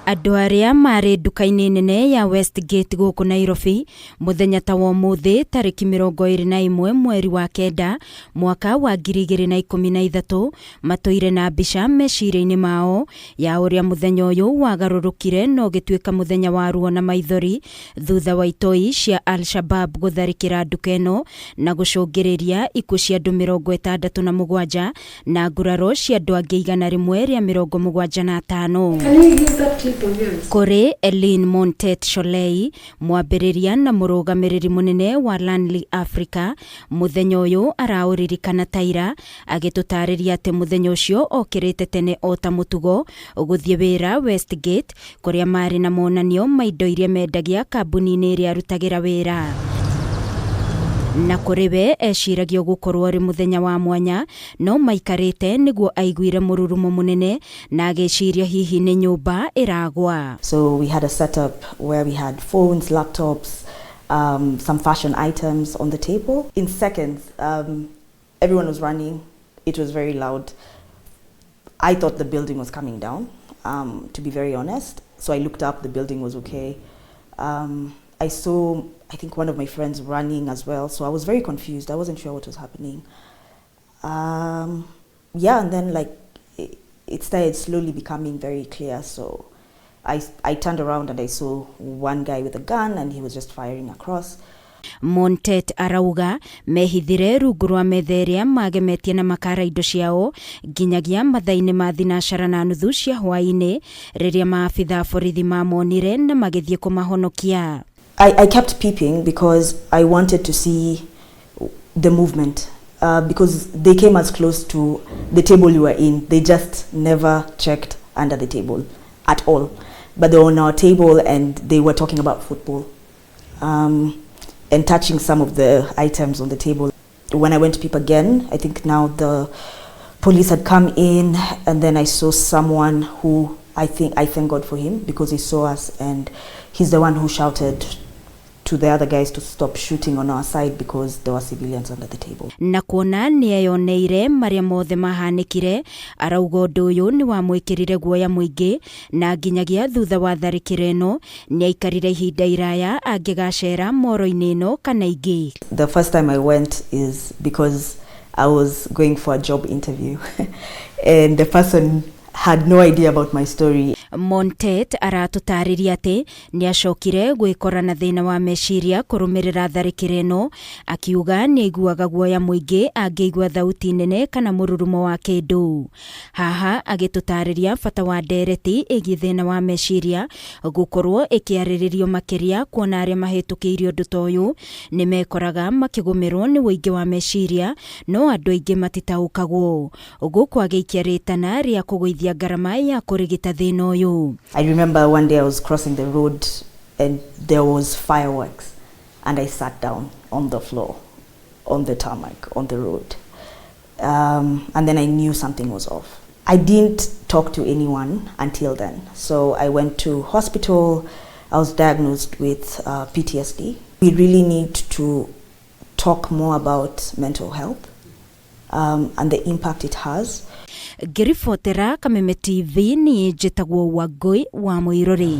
Andu aria mari nduka-ini nene ya Westgate guku Nairobi muthenya ta wa umuthi tariki 21 mweri wa kenda mwaka wa 2013 matoire na mbica meciria-ini mao ya uria muthenya uyu wagarurukire no gituika muthenya wa ruo na maithori thutha wa ITOI cia ALSHABAAB gutharikira nduka ino na gucungiriria ikuũ cia andu 67 na nguraro cia andu angi 175. Kuri Eleen Montet mwambiriria na murugamiriri munene wa Landly Africa muthenya uyu arauririkana taira agitutariria ati muthenya ucio okirite tene ota mutugo guthie wira Westgate kuria mari na monanio maindo iria mendagia kambuni-ini iria arutagira wira na kuriwe eciragio gukorwo ri muthenya wa mwanya no maikarite niguo aiguire mururumo munene na ageciria hihi ni nyumba iragwa. So we had a setup where we had phones, laptops, some fashion items on the table. In seconds, everyone was running. It was very loud. I thought the building was coming down, to be very honest. So I looked up, the building was okay. I saw, I think, one of my friends running as well. So I was very confused. I wasn't sure what was happening. Yeah, and then like it started slowly becoming very clear. So I turned around and I saw one guy with a gun and he was just firing across. Montet arauga mehithire rungu rwa metheria magemetie na makara indo ciao nginyagia mathaini ma thinacara na nuthu cia hwaini riria maabitha borithi mamonire na magithie kumahonokia. I kept peeping because I wanted to see the movement because they came as close to the table you were in. They just never checked under the table at all. But they were on our table and they were talking about football and touching some of the items on the table. When I went to peep again, I think now the police had come in and then I saw someone who I thank God for him because he saw us and he's the one who shouted to the other guys to stop shooting on our side because there were civilians under the table. Na kuona ni ayoneire maria mothe mahanikire arauga undu uyu ni wa mwikirire guoya muingi na nginyagia thutha wa tharikira ino ni aikarire ihinda iraya angigacera moro-ini ino kana ingi. The first time I went is because I was going for a job interview and the person had no idea about my story. Montet aratutariria ati ni acokire gwikora na thina wa meciria kurumirira tharikira ino akiuga ni aiguaga guoya muingi angĩigua thauti nene kana mururumo wa kindu. Haha agitutariria bata wa ndereti ĩgiĩ thina wa meciria gukorwo ikiarĩrĩrio makiria kuona aria mahĩtũkĩirio ũndũ ta ũyũ ni mekoraga makigumirwo ni wũingĩ wa meciria no andu aingĩ matitaũkagwo. Guku agĩikia ritana ria kũgũithia ngarama ya kũrigita thina ũyũ. I remember one day I was crossing the road and there was fireworks and I sat down on the floor, on the tarmac, on the road. And then I knew something was off. I didn't talk to anyone until then. So I went to hospital. I was diagnosed with PTSD. We really need to talk more about mental health and the impact it has. Girifotera Kameme TV ni njĩtagwo Wangui wa Mũirũri.